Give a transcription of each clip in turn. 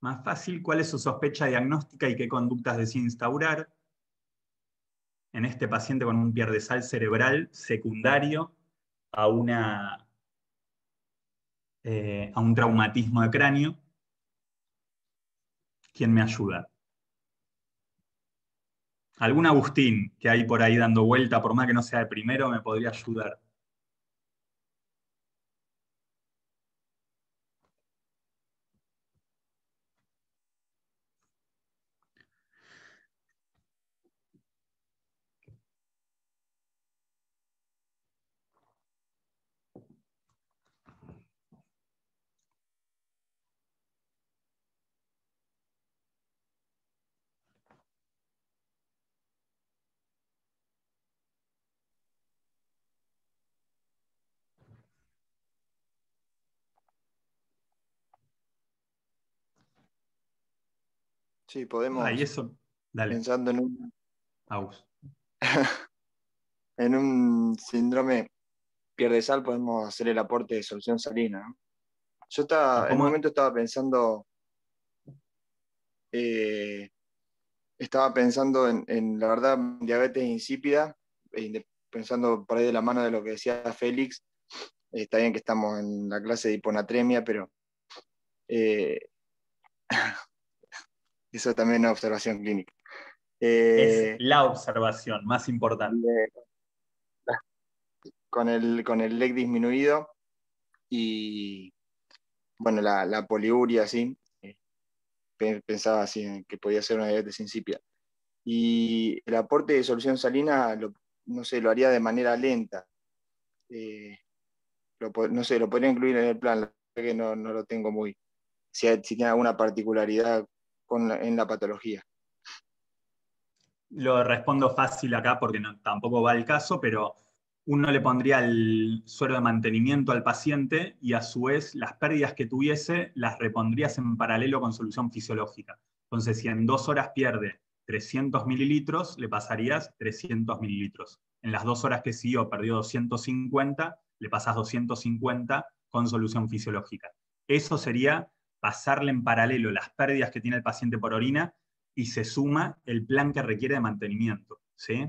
más fácil. ¿Cuál es su sospecha diagnóstica y qué conductas decide instaurar? En este paciente con un pierdesal cerebral secundario a un traumatismo de cráneo. ¿Quién me ayuda? Algún Agustín que hay por ahí dando vuelta, por más que no sea de primero, me podría ayudar. Sí, Y podemos, eso, dale, pensando en un, Agus. en un síndrome pierde sal, podemos hacer el aporte de solución salina, ¿no? ¿Y En un cómo? momento estaba pensando en, la verdad, diabetes insípida, pensando por ahí de la mano de lo que decía Félix. Está bien que estamos en la clase de hiponatremia, pero eh, eso también es una observación clínica. Es Eh, la observación más importante. con el leg disminuido y, bueno, la poliuria, sí, pensaba así, en que podía ser una diabetes insípida. Y el aporte de solución salina, no sé, lo haría de manera lenta. Eh, no sé, lo podría incluir en el plan, la verdad que no lo tengo muy, si tiene alguna particularidad en la patología. Lo respondo fácil acá porque tampoco va el caso, pero uno le pondría el suero de mantenimiento al paciente y a su vez las pérdidas que tuviese las repondrías en paralelo con solución fisiológica. Entonces, si en 2 horas pierde 300 mililitros, le pasarías 300 mililitros. En las 2 horas que siguió perdió 250, le pasas 250 con solución fisiológica. Eso sería pasarle en paralelo las pérdidas que tiene el paciente por orina y se suma el plan que requiere de mantenimiento, ¿sí?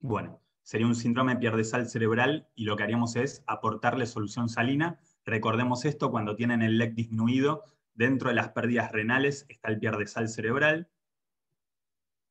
Bueno, sería un síndrome de pierdesal cerebral y lo que haríamos es aportarle solución salina. Recordemos esto, cuando tienen el LEC disminuido, dentro de las pérdidas renales está el pierdesal cerebral.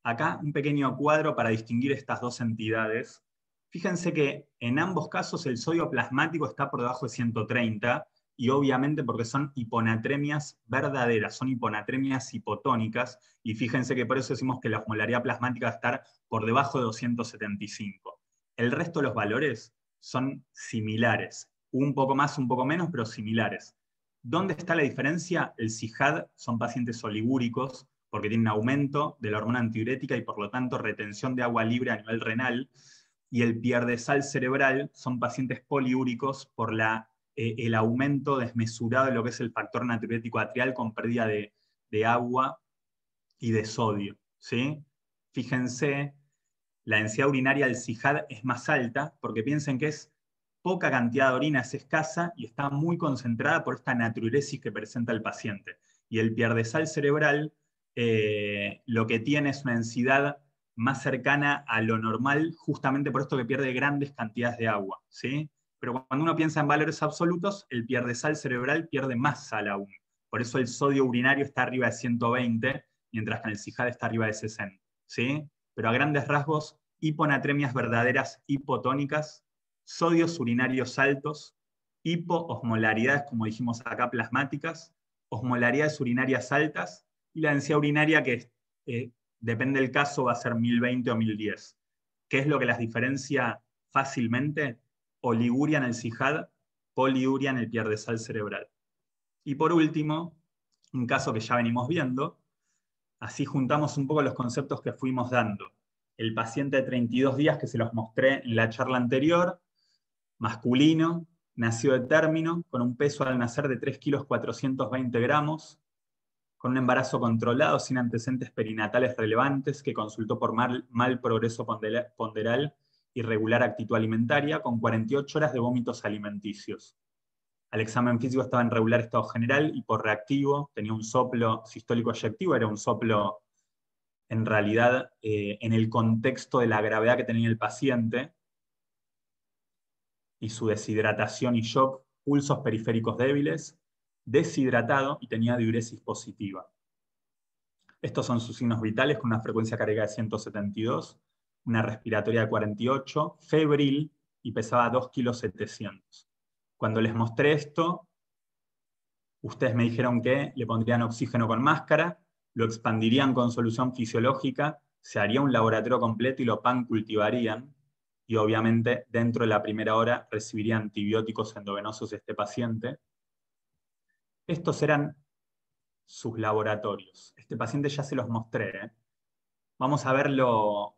Acá un pequeño cuadro para distinguir estas dos entidades. Fíjense que en ambos casos el sodio plasmático está por debajo de 130 y obviamente porque son hiponatremias verdaderas, son hiponatremias hipotónicas y fíjense que por eso decimos que la osmolaridad plasmática va a estar por debajo de 275. El resto de los valores son similares, un poco más, un poco menos, pero similares. ¿Dónde está la diferencia? El CIJAD son pacientes oligúricos, porque tienen aumento de la hormona antidiurética y por lo tanto retención de agua libre a nivel renal, y el pierdesal cerebral son pacientes poliúricos por el aumento desmesurado de lo que es el factor natriurético atrial con pérdida de agua y de sodio, ¿sí? Fíjense, la densidad urinaria del CIJAD es más alta, porque piensen que es poca cantidad de orina, es escasa y está muy concentrada por esta natriuresis que presenta el paciente. Y el pierdesal cerebral lo que tiene es una densidad más cercana a lo normal, justamente por esto que pierde grandes cantidades de agua, ¿sí? Pero cuando uno piensa en valores absolutos, el pierdesal cerebral pierde más sal aún. Por eso el sodio urinario está arriba de 120, mientras que en el CIJAD está arriba de 60, ¿sí? Pero a grandes rasgos, hiponatremias verdaderas hipotónicas, sodios urinarios altos, hipoosmolaridades, como dijimos acá, plasmáticas, osmolaridades urinarias altas, y la densidad urinaria que depende del caso va a ser 1020 o 1010. ¿Qué es lo que las diferencia fácilmente? Oliguria en el CIJAD, poliuria en el pierdesal cerebral. Y por último, un caso que ya venimos viendo, así juntamos un poco los conceptos que fuimos dando. El paciente de 32 días que se los mostré en la charla anterior, masculino, nació de término, con un peso al nacer de 3 kilos 420 gramos, con un embarazo controlado sin antecedentes perinatales relevantes, que consultó por mal progreso ponderal, irregular actitud alimentaria, con 48 horas de vómitos alimenticios. al examen físico estaba en regular estado general, hiporreactivo, tenía un soplo sistólico eyectivo, era un soplo en realidad en el contexto de la gravedad que tenía el paciente y su deshidratación y shock, pulsos periféricos débiles, deshidratado y tenía diuresis positiva. Estos son sus signos vitales con una frecuencia cardíaca de 172, una respiratoria de 48, febril y pesaba 2,7 kg. Cuando les mostré esto, ustedes me dijeron que le pondrían oxígeno con máscara, lo expandirían con solución fisiológica, se haría un laboratorio completo y lo pancultivarían, y obviamente dentro de la primera hora recibiría antibióticos endovenosos este paciente. Estos eran sus laboratorios. Este paciente ya se los mostré. Vamos a ver lo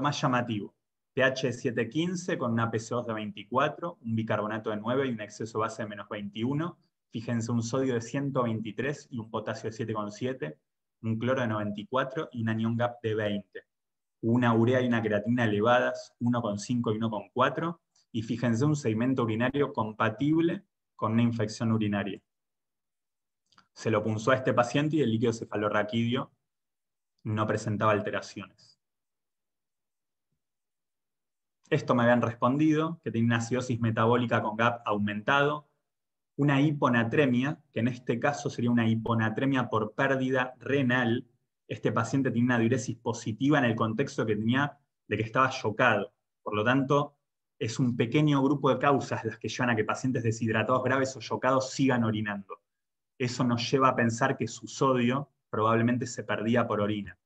más llamativo. pH 7,15 con una PCO2 de 24, un bicarbonato de 9 y un exceso base de menos 21. Fíjense, un sodio de 123 y un potasio de 7,7, un cloro de 94 y un anión GAP de 20. Una urea y una creatina elevadas, 1,5 y 1,4. Y fíjense, un segmento urinario compatible con una infección urinaria. Se lo punzó a este paciente y el líquido cefalorraquídeo no presentaba alteraciones. Esto me habían respondido, que tenía una acidosis metabólica con GAP aumentado, una hiponatremia, que en este caso sería una hiponatremia por pérdida renal. Este paciente tiene una diuresis positiva en el contexto que tenía de que estaba chocado. Por lo tanto, es un pequeño grupo de causas las que llevan a que pacientes deshidratados graves o chocados sigan orinando. Eso nos lleva a pensar que su sodio probablemente se perdía por orina.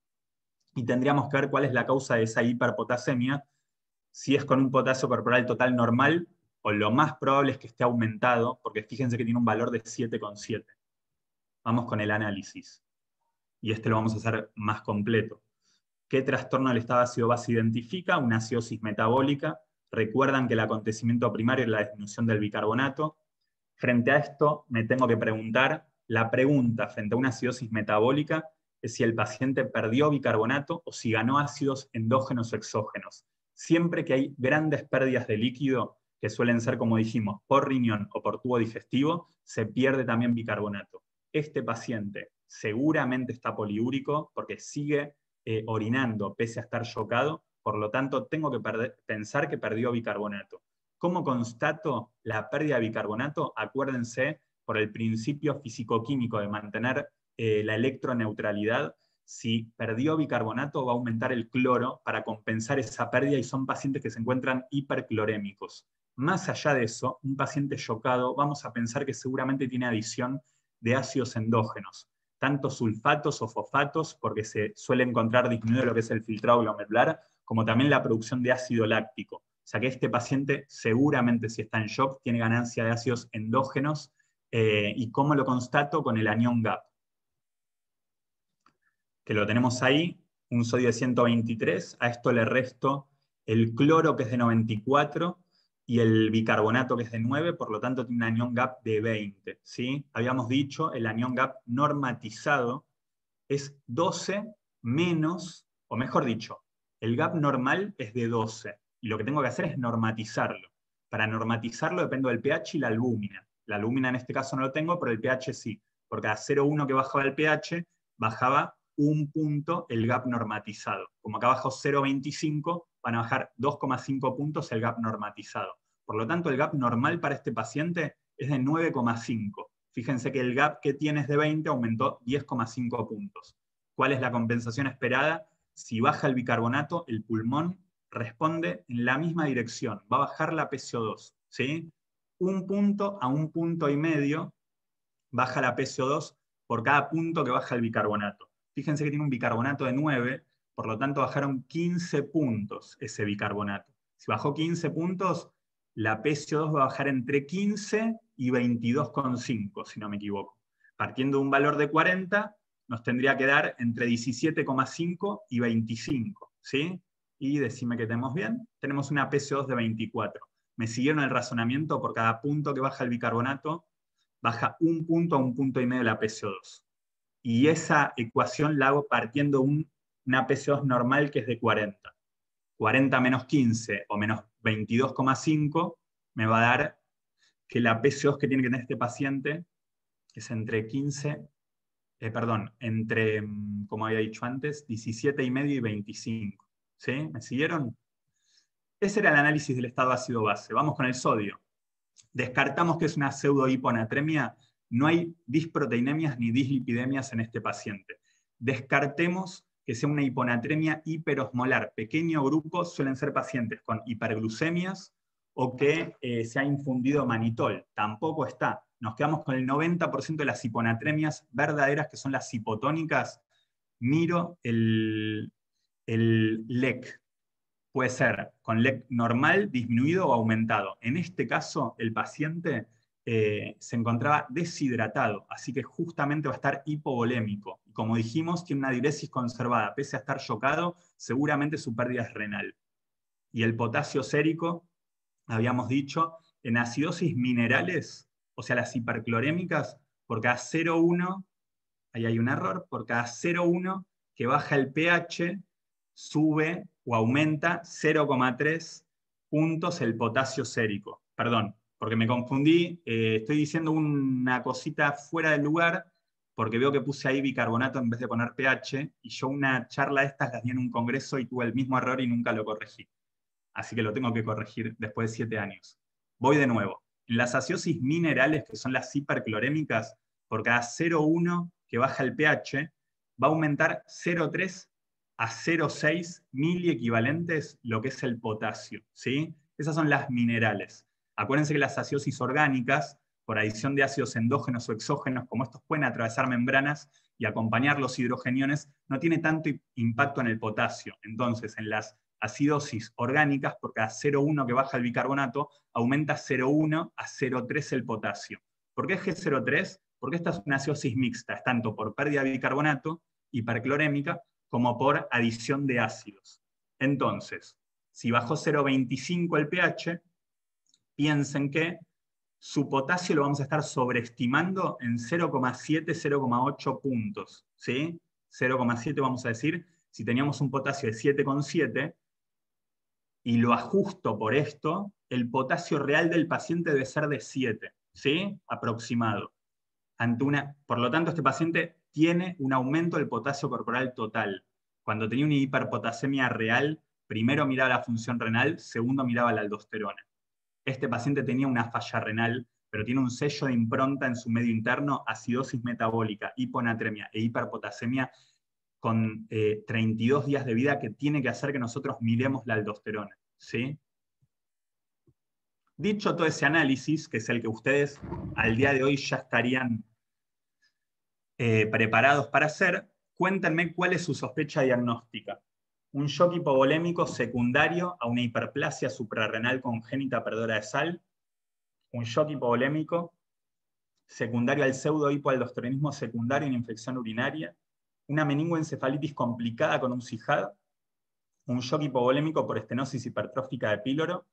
Y tendríamos que ver cuál es la causa de esa hiperpotasemia, si es con un potasio corporal total normal, o lo más probable es que esté aumentado, porque fíjense que tiene un valor de 7,7. Vamos con el análisis. Y este lo vamos a hacer más completo. ¿Qué trastorno del estado ácido-base identifica? Una acidosis metabólica. Recuerdan que el acontecimiento primario es la disminución del bicarbonato. Frente a esto, me tengo que preguntar, la pregunta frente a una acidosis metabólica es si el paciente perdió bicarbonato o si ganó ácidos endógenos o exógenos. Siempre que hay grandes pérdidas de líquido, que suelen ser, como dijimos, por riñón o por tubo digestivo, se pierde también bicarbonato. Este paciente seguramente está poliúrico porque sigue orinando pese a estar chocado, por lo tanto tengo que pensar que perdió bicarbonato. ¿Cómo constato la pérdida de bicarbonato? Acuérdense, por el principio fisicoquímico de mantener la electroneutralidad, si perdió bicarbonato va a aumentar el cloro para compensar esa pérdida y son pacientes que se encuentran hiperclorémicos. Más allá de eso, un paciente chocado vamos a pensar que seguramente tiene adición de ácidos endógenos, tanto sulfatos o fosfatos, porque se suele encontrar disminuido lo que es el filtrado glomerular, como también la producción de ácido láctico. O sea que este paciente seguramente, si está en shock, tiene ganancia de ácidos endógenos. ¿Y cómo lo constato? Con el anión GAP, que lo tenemos ahí, un sodio de 123, a esto le resto el cloro, que es de 94, y el bicarbonato, que es de 9, por lo tanto tiene un anión GAP de 20. ¿Sí? Habíamos dicho, el anión GAP normatizado es 12 menos, o mejor dicho, el GAP normal es de 12, y lo que tengo que hacer es normatizarlo. Para normatizarlo dependo del pH y la albúmina. La albúmina en este caso no lo tengo, pero el pH sí. Por cada 0,1 que bajaba el pH, bajaba un punto el GAP normatizado. Como acá bajó 0,25, van a bajar 2,5 puntos el GAP normatizado. Por lo tanto, el GAP normal para este paciente es de 9,5. Fíjense que el GAP que tiene es de 20, aumentó 10,5 puntos. ¿Cuál es la compensación esperada? Si baja el bicarbonato, el pulmón responde en la misma dirección, va a bajar la PCO2. ¿Sí? Un punto a un punto y medio baja la PCO2 por cada punto que baja el bicarbonato. Fíjense que tiene un bicarbonato de 9, por lo tanto bajaron 15 puntos ese bicarbonato. Si bajó 15 puntos, la PCO2 va a bajar entre 15 y 22,5, si no me equivoco. Partiendo de un valor de 40, nos tendría que dar entre 17,5 y 25. ¿Sí? Y decime que tenemos bien, tenemos una PCO2 de 24. Me siguieron el razonamiento, por cada punto que baja el bicarbonato, baja un punto a un punto y medio la PCO2. Y esa ecuación la hago partiendo una PCO2 normal que es de 40. 40 menos 15 o menos 22,5 me va a dar que la PCO que tiene que tener este paciente es entre 15, entre, como había dicho antes, 17,5 y 25. ¿Sí? ¿Me siguieron? Ese era el análisis del estado ácido base. Vamos con el sodio. Descartamos que es una pseudohiponatremia. No hay disproteinemias ni dislipidemias en este paciente. Descartemos que sea una hiponatremia hiperosmolar. Pequeño grupo suelen ser pacientes con hiperglucemias o que se ha infundido manitol. Tampoco está. Nos quedamos con el 90% de las hiponatremias verdaderas, que son las hipotónicas. Miro el LEC. Puede ser con LEC normal, disminuido o aumentado. En este caso, el paciente se encontraba deshidratado, así que justamente va a estar hipovolémico. Y como dijimos, tiene una diuresis conservada. Pese a estar chocado, seguramente su pérdida es renal. Y el potasio sérico, habíamos dicho, en acidosis minerales, o sea, las hiperclorémicas, por cada 0,1, ahí hay un error, por cada 0,1 que baja el pH, sube o aumenta 0,3 puntos el potasio sérico. Perdón, porque me confundí, estoy diciendo una cosita fuera del lugar, porque veo que puse ahí bicarbonato en vez de poner pH, y yo una charla de estas la di en un congreso y tuve el mismo error y nunca lo corregí. Así que lo tengo que corregir después de 7 años. Voy de nuevo. En las acidosis minerales, que son las hiperclorémicas, por cada 0,1 que baja el pH, va a aumentar 0,3 a 0,6 miliequivalentes lo que es el potasio. ¿Sí? Esas son las minerales. Acuérdense que las acidosis orgánicas, por adición de ácidos endógenos o exógenos, como estos pueden atravesar membranas y acompañar los hidrogeniones, no tiene tanto impacto en el potasio. Entonces, en las acidosis orgánicas, por cada 0,1 que baja el bicarbonato, aumenta 0,1 a 0,3 el potasio. ¿Por qué es G0,3? Porque esta es una acidosis mixta, es tanto por pérdida de bicarbonato, hiperclorémica, como por adición de ácidos. Entonces, si bajó 0,25 el pH, piensen que su potasio lo vamos a estar sobreestimando en 0,7, 0,8 puntos. ¿Sí? 0,7 vamos a decir, si teníamos un potasio de 7,7, y lo ajusto por esto, el potasio real del paciente debe ser de 7, ¿sí? Aproximado. Por lo tanto, este paciente tiene un aumento del potasio corporal total. Cuando tenía una hiperpotasemia real, primero miraba la función renal, segundo miraba la aldosterona. Este paciente tenía una falla renal, pero tiene un sello de impronta en su medio interno, acidosis metabólica, hiponatremia e hiperpotasemia, con 32 días de vida, que tiene que hacer que nosotros miremos la aldosterona. ¿Sí? Dicho todo ese análisis, que es el que ustedes al día de hoy ya estarían preparados para hacer, cuéntenme cuál es su sospecha diagnóstica. Un shock hipovolémico secundario a una hiperplasia suprarrenal congénita perdedora de sal, un shock hipovolémico secundario al pseudohipoaldosteronismo secundario a una infección urinaria, una meningoencefalitis complicada con un CIJAD, un shock hipovolémico por estenosis hipertrófica de píloro.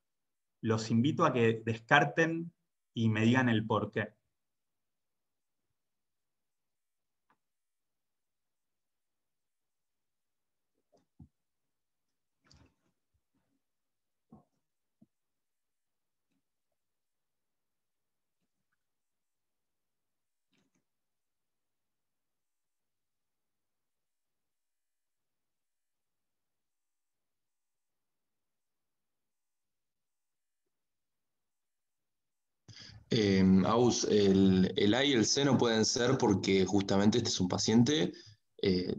Los invito a que descarten y me digan el por qué. Aus, el A y el C no pueden ser porque justamente este es un paciente,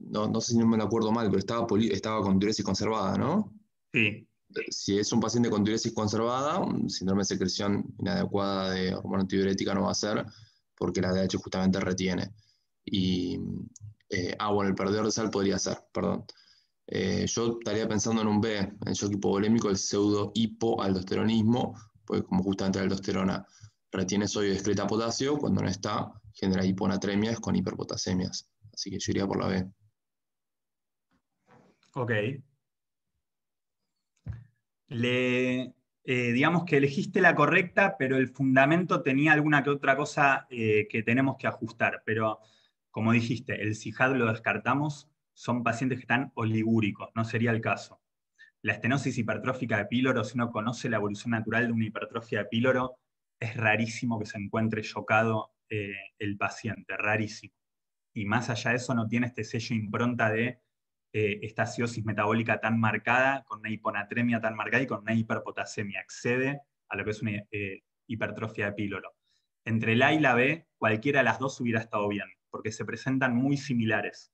no sé si no me lo acuerdo mal, pero estaba con diuresis conservada, ¿no? Sí. Si es un paciente con diuresis conservada, un síndrome de secreción inadecuada de hormona antidiurética no va a ser, porque la DH justamente retiene. Y, bueno, el perdedor de sal podría ser, perdón. Yo estaría pensando en un B, en shock hipovolémico, el pseudo hipoaldosteronismo, pues como justamente la aldosterona retiene sodio y excreta potasio, cuando no está, genera hiponatremias con hiperpotasemias. Así que yo iría por la B. Ok. Digamos que elegiste la correcta, pero el fundamento tenía alguna que otra cosa que tenemos que ajustar. Pero, como dijiste, el CIJAD lo descartamos, son pacientes que están oligúricos, no sería el caso. La estenosis hipertrófica de píloro, si uno conoce la evolución natural de una hipertrofia de píloro, es rarísimo que se encuentre chocado el paciente, rarísimo. Y más allá de eso no tiene este sello impronta de esta acidosis metabólica tan marcada, con una hiponatremia tan marcada y con una hiperpotasemia. Excede a lo que es una hipertrofia de píloro. Entre la A y la B, cualquiera de las dos hubiera estado bien, porque se presentan muy similares.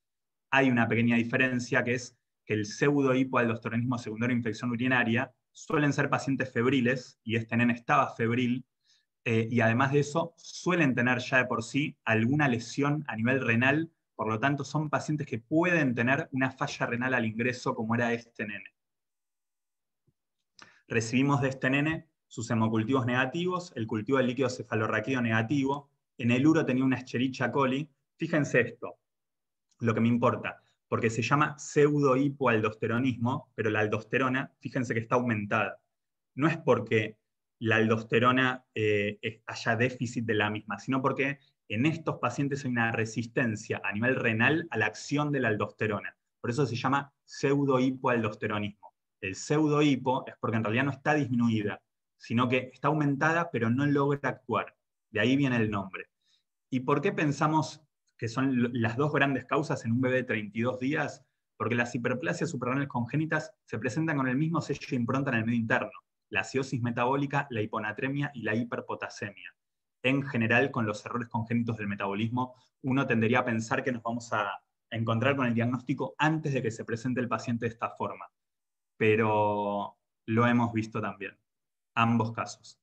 Hay una pequeña diferencia, que es que el pseudo-hipoaldosteronismo secundario a infección urinaria suelen ser pacientes febriles, y este nene estaba febril, y además de eso, suelen tener ya de por sí alguna lesión a nivel renal, por lo tanto son pacientes que pueden tener una falla renal al ingreso, como era este nene. Recibimos de este nene sus hemocultivos negativos, el cultivo del líquido cefalorraquídeo negativo, en el uro tenía una Escherichia coli. Fíjense esto, lo que me importa, porque se llama pseudo-hipoaldosteronismo, pero la aldosterona, fíjense que está aumentada. No es porque la aldosterona haya déficit de la misma, sino porque en estos pacientes hay una resistencia a nivel renal a la acción de la aldosterona. Por eso se llama pseudo-hipoaldosteronismo. El pseudo-hipo es porque en realidad no está disminuida, sino que está aumentada, pero no logra actuar. De ahí viene el nombre. ¿Y por qué pensamos que son las dos grandes causas en un bebé de 32 días? Porque las hiperplasias suprarrenales congénitas se presentan con el mismo sello de impronta en el medio interno: la acidosis metabólica, la hiponatremia y la hiperpotasemia. En general, con los errores congénitos del metabolismo, uno tendería a pensar que nos vamos a encontrar con el diagnóstico antes de que se presente el paciente de esta forma. Pero lo hemos visto también, ambos casos.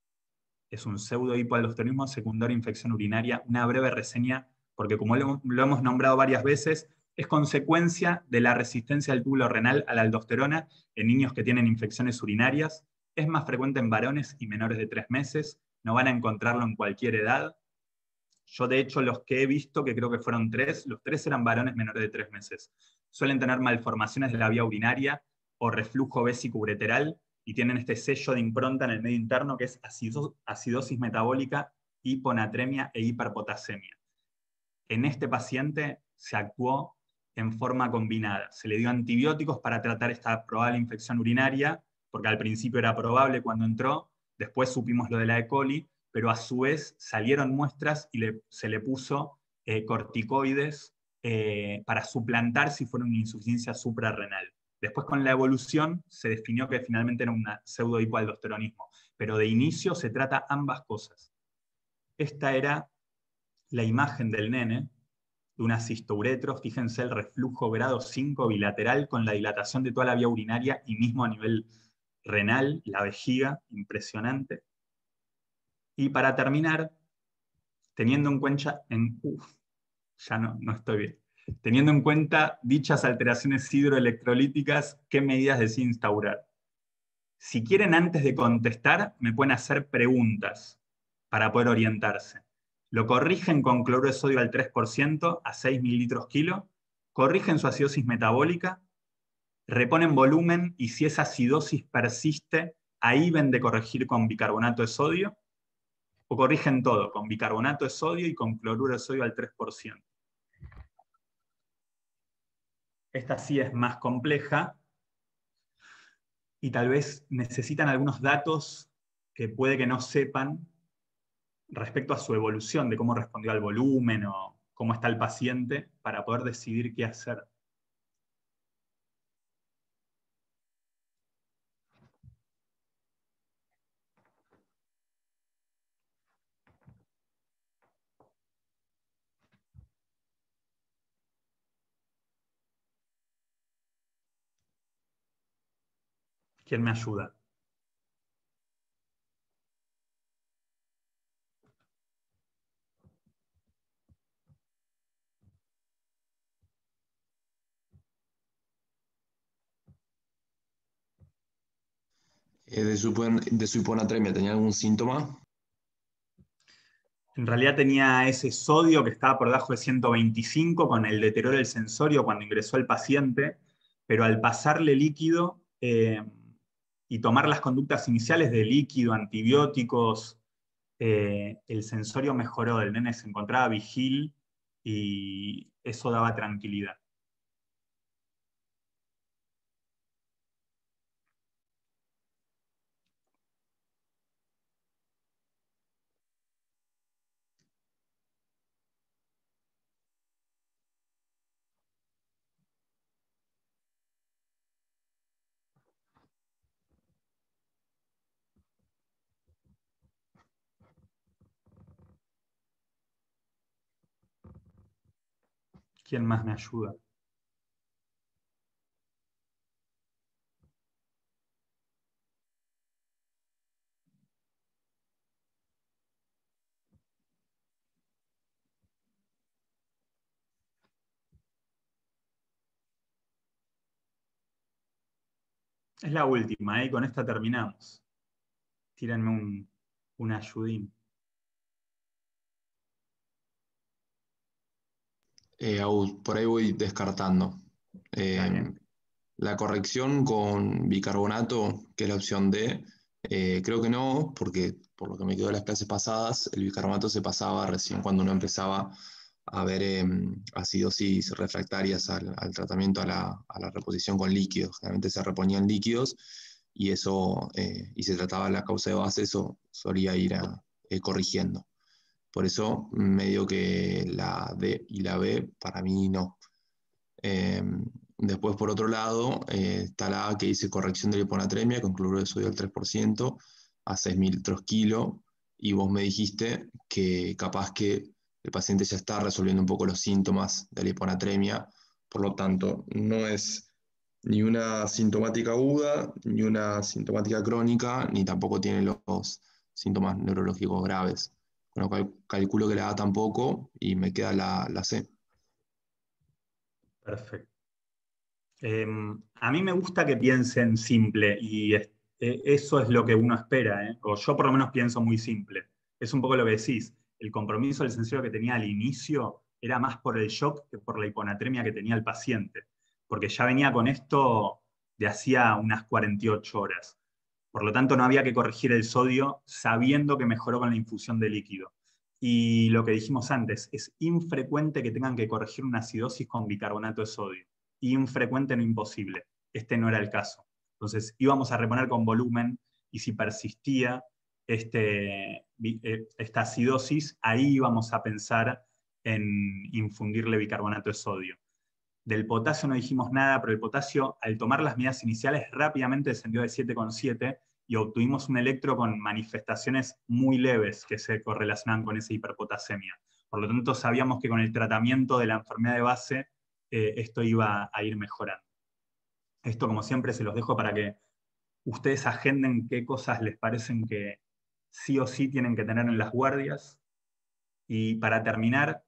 Es un pseudo-hipoaldosteronismo secundario a infección urinaria. Una breve reseña, porque como lo hemos nombrado varias veces, es consecuencia de la resistencia del túbulo renal a la aldosterona en niños que tienen infecciones urinarias. Es más frecuente en varones y menores de 3 meses. No van a encontrarlo en cualquier edad. Yo, de hecho, los que he visto, que creo que fueron 3, los 3 eran varones menores de 3 meses. Suelen tener malformaciones de la vía urinaria o reflujo vésico-ureteral, y tienen este sello de impronta en el medio interno, que es acidosis metabólica, hiponatremia e hiperpotasemia. En este paciente se actuó en forma combinada. Se le dio antibióticos para tratar esta probable infección urinaria, porque al principio era probable cuando entró, después supimos lo de la E. coli, pero a su vez salieron muestras y se le puso corticoides para suplantar si fuera una insuficiencia suprarrenal. Después, con la evolución, se definió que finalmente era un pseudo-hipoaldosteronismo, pero de inicio se trata ambas cosas. Esta era la imagen del nene, de una cistouretro. Fíjense el reflujo grado 5 bilateral con la dilatación de toda la vía urinaria y mismo a nivel renal, la vejiga, impresionante. Y para terminar, teniendo en cuenta, ya no estoy bien. Teniendo en cuenta dichas alteraciones hidroelectrolíticas, ¿qué medidas decide instaurar? Si quieren, antes de contestar, me pueden hacer preguntas para poder orientarse. Lo corrigen con cloruro de sodio al 3% a 6 mililitros kilo, corrigen su acidosis metabólica, reponen volumen, y si esa acidosis persiste, ahí ven de corregir con bicarbonato de sodio, o corrigen todo con bicarbonato de sodio y con cloruro de sodio al 3%. Esta sí es más compleja y tal vez necesitan algunos datos que puede que no sepan respecto a su evolución, de cómo respondió al volumen o cómo está el paciente, para poder decidir qué hacer. ¿Quién me ayuda? De su hiponatremia, ¿tenía algún síntoma? En realidad tenía ese sodio que estaba por debajo de 125 con el deterioro del sensorio cuando ingresó el paciente, pero al pasarle líquido y tomar las conductas iniciales de líquido, antibióticos, el sensorio mejoró, el nene se encontraba vigil y eso daba tranquilidad. ¿Quién más me ayuda? Es la última, y con esta terminamos. Tírenme un ayudín. Por ahí voy descartando. Está bien. La corrección con bicarbonato, que es la opción D, creo que no, porque por lo que me quedó de las clases pasadas, el bicarbonato se pasaba recién cuando uno empezaba a ver acidosis refractarias al tratamiento, a la reposición con líquidos. Generalmente se reponían líquidos y eso, y se trataba la causa de base, eso solía ir corrigiendo. Por eso medio que la D y la B para mí no. Después, por otro lado, está la A que dice corrección de la hiponatremia con cloruro de sodio al 3% a 6.000 litros kilo. Y vos me dijiste que capaz que el paciente ya está resolviendo un poco los síntomas de la hiponatremia. Por lo tanto, no es ni una sintomática aguda, ni una sintomática crónica, ni tampoco tiene los síntomas neurológicos graves. Con lo cual calculo que la A tampoco y me queda la C. Perfecto. A mí me gusta que piensen simple y eso es lo que uno espera, o yo por lo menos pienso muy simple. Es un poco lo que decís, el compromiso del licenciado que tenía al inicio era más por el shock que por la hiponatremia que tenía el paciente, porque ya venía con esto de hacía unas 48 horas. Por lo tanto, no había que corregir el sodio sabiendo que mejoró con la infusión de líquido. Y lo que dijimos antes, es infrecuente que tengan que corregir una acidosis con bicarbonato de sodio. Infrecuente, no imposible. Este no era el caso. Entonces íbamos a reponer con volumen y si persistía esta acidosis, ahí íbamos a pensar en infundirle bicarbonato de sodio. Del potasio no dijimos nada, pero el potasio, al tomar las medidas iniciales, rápidamente descendió de 7,7 y obtuvimos un electro con manifestaciones muy leves que se correlacionan con esa hiperpotasemia. Por lo tanto, sabíamos que con el tratamiento de la enfermedad de base, esto iba a ir mejorando. Esto, como siempre, se los dejo para que ustedes agenden qué cosas les parecen que sí o sí tienen que tener en las guardias. Y para terminar,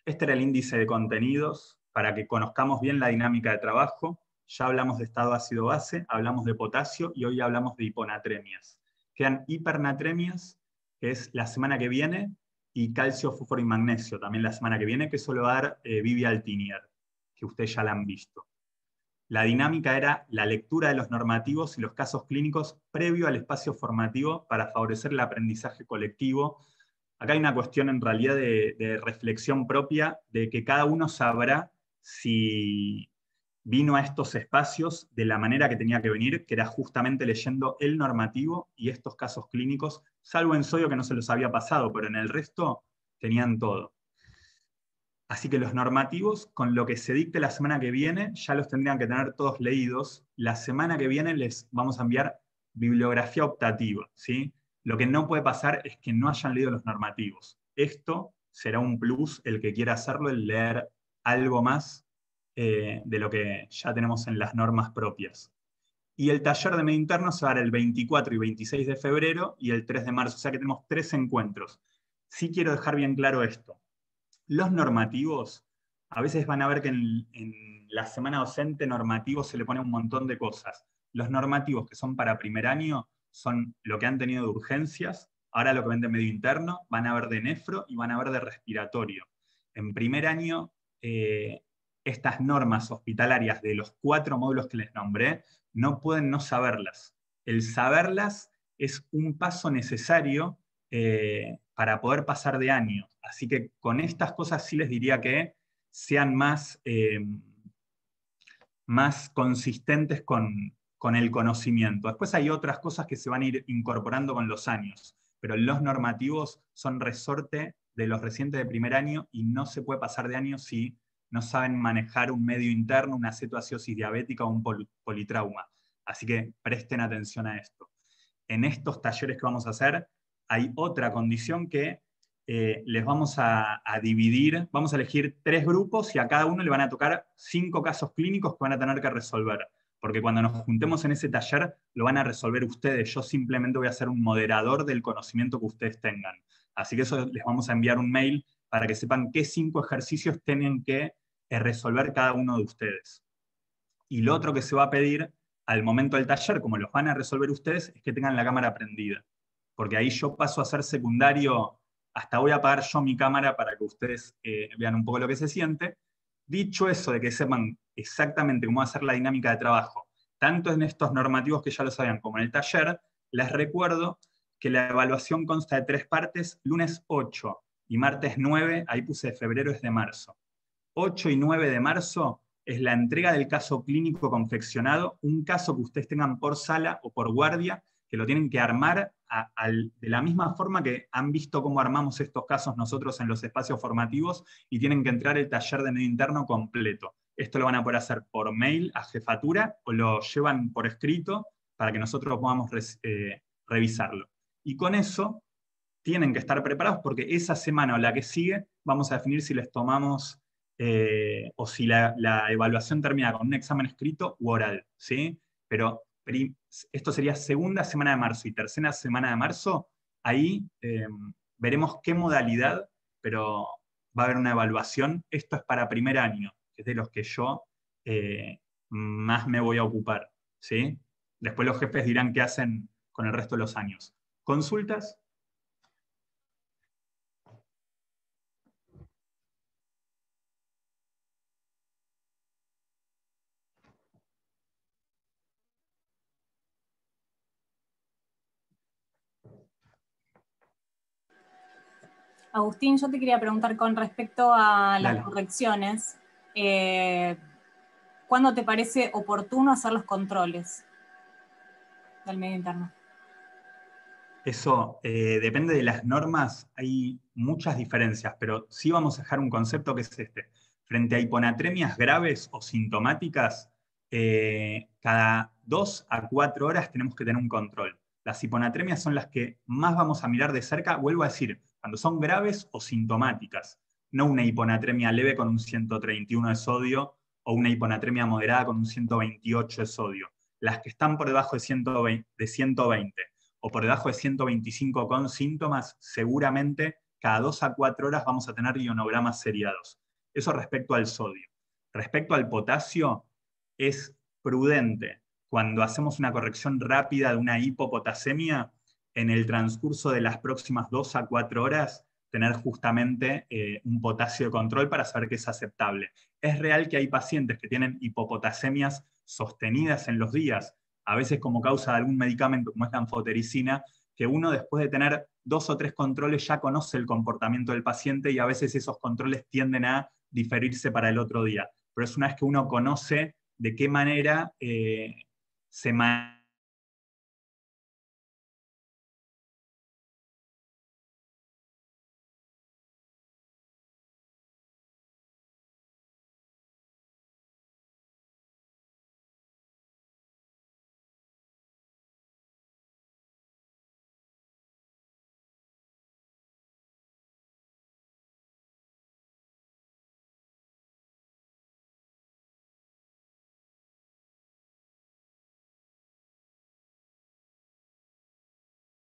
este era el índice de contenidos para que conozcamos bien la dinámica de trabajo. Ya hablamos de estado ácido-base, hablamos de potasio y hoy hablamos de hiponatremias. Quedan hipernatremias, que es la semana que viene, y calcio, fósforo y magnesio también la semana que viene, que eso lo va a dar Vivi Altinier, que ustedes ya la han visto. La dinámica era la lectura de los normativos y los casos clínicos previo al espacio formativo para favorecer el aprendizaje colectivo. Acá hay una cuestión en realidad de reflexión propia, de que cada uno sabrá si vino a estos espacios de la manera que tenía que venir, que era justamente leyendo el normativo y estos casos clínicos, salvo en sodio que no se los había pasado, pero en el resto tenían todo. Así que los normativos, con lo que se dicte la semana que viene, ya los tendrían que tener todos leídos. La semana que viene les vamos a enviar bibliografía optativa, ¿sí? Lo que no puede pasar es que no hayan leído los normativos. Esto será un plus, el que quiera hacerlo, el leer algo más de lo que ya tenemos en las normas propias. Y el taller de medio interno se va a dar el 24 y 26 de febrero y el 3 de marzo, o sea que tenemos 3 encuentros. Sí quiero dejar bien claro esto. Los normativos, a veces van a ver que en la semana docente normativo se le pone un montón de cosas. Los normativos que son para primer año son lo que han tenido de urgencias, ahora lo que ven de medio interno, van a ver de nefro y van a ver de respiratorio. En primer año, estas normas hospitalarias de los 4 módulos que les nombré, no pueden no saberlas. El saberlas es un paso necesario para poder pasar de año. Así que con estas cosas sí les diría que sean más consistentes con el conocimiento. Después hay otras cosas que se van a ir incorporando con los años, pero los normativos son resorte de los recientes de primer año y no se puede pasar de año si no saben manejar un medio interno, una cetoacidosis diabética o un politrauma. Así que presten atención a esto. En estos talleres que vamos a hacer, hay otra condición que les vamos a dividir, vamos a elegir 3 grupos y a cada uno le van a tocar 5 casos clínicos que van a tener que resolver. Porque cuando nos juntemos en ese taller, lo van a resolver ustedes. Yo simplemente voy a ser un moderador del conocimiento que ustedes tengan. Así que eso les vamos a enviar un mail para que sepan qué 5 ejercicios tienen que resolver cada uno de ustedes. Y lo otro que se va a pedir al momento del taller, como los van a resolver ustedes, es que tengan la cámara prendida. Porque ahí yo paso a ser secundario, hasta voy a apagar yo mi cámara para que ustedes vean un poco lo que se siente. Dicho eso, de que sepan exactamente cómo va a ser la dinámica de trabajo, tanto en estos normativos que ya lo sabían como en el taller, les recuerdo que la evaluación consta de 3 partes, lunes 8 y martes 9, ahí puse de febrero, es de marzo. 8 y 9 de marzo es la entrega del caso clínico confeccionado, un caso que ustedes tengan por sala o por guardia, que lo tienen que armar de la misma forma que han visto cómo armamos estos casos nosotros en los espacios formativos, y tienen que entrar el taller de medio interno completo. Esto lo van a poder hacer por mail a jefatura o lo llevan por escrito para que nosotros podamos revisarlo. Y con eso tienen que estar preparados porque esa semana o la que sigue vamos a definir si les tomamos o si la evaluación termina con un examen escrito u oral, ¿sí? Pero esto sería segunda semana de marzo y tercera semana de marzo. Ahí veremos qué modalidad, pero va a haber una evaluación. Esto es para primer año, que es de los que yo más me voy a ocupar, ¿sí? Después los jefes dirán qué hacen con el resto de los años. ¿Consultas? Agustín, yo te quería preguntar con respecto a las Dale. correcciones, ¿cuándo te parece oportuno hacer los controles del medio interno? Eso depende de las normas, hay muchas diferencias, pero sí vamos a dejar un concepto que es este. Frente a hiponatremias graves o sintomáticas, cada 2 a 4 horas tenemos que tener un control. Las hiponatremias son las que más vamos a mirar de cerca, vuelvo a decir, cuando son graves o sintomáticas, no una hiponatremia leve con un 131 de sodio o una hiponatremia moderada con un 128 de sodio. Las que están por debajo de 120 o por debajo de 125 con síntomas, seguramente cada 2 a 4 horas vamos a tener ionogramas seriados. Eso respecto al sodio. Respecto al potasio, es prudente cuando hacemos una corrección rápida de una hipopotasemia, en el transcurso de las próximas 2 a 4 horas, tener justamente un potasio de control para saber que es aceptable. Es real que hay pacientes que tienen hipopotasemias sostenidas en los días, a veces como causa de algún medicamento como es la anfotericina, que uno después de tener 2 o 3 controles ya conoce el comportamiento del paciente y a veces esos controles tienden a diferirse para el otro día. Pero es una vez que uno conoce de qué manera se maneja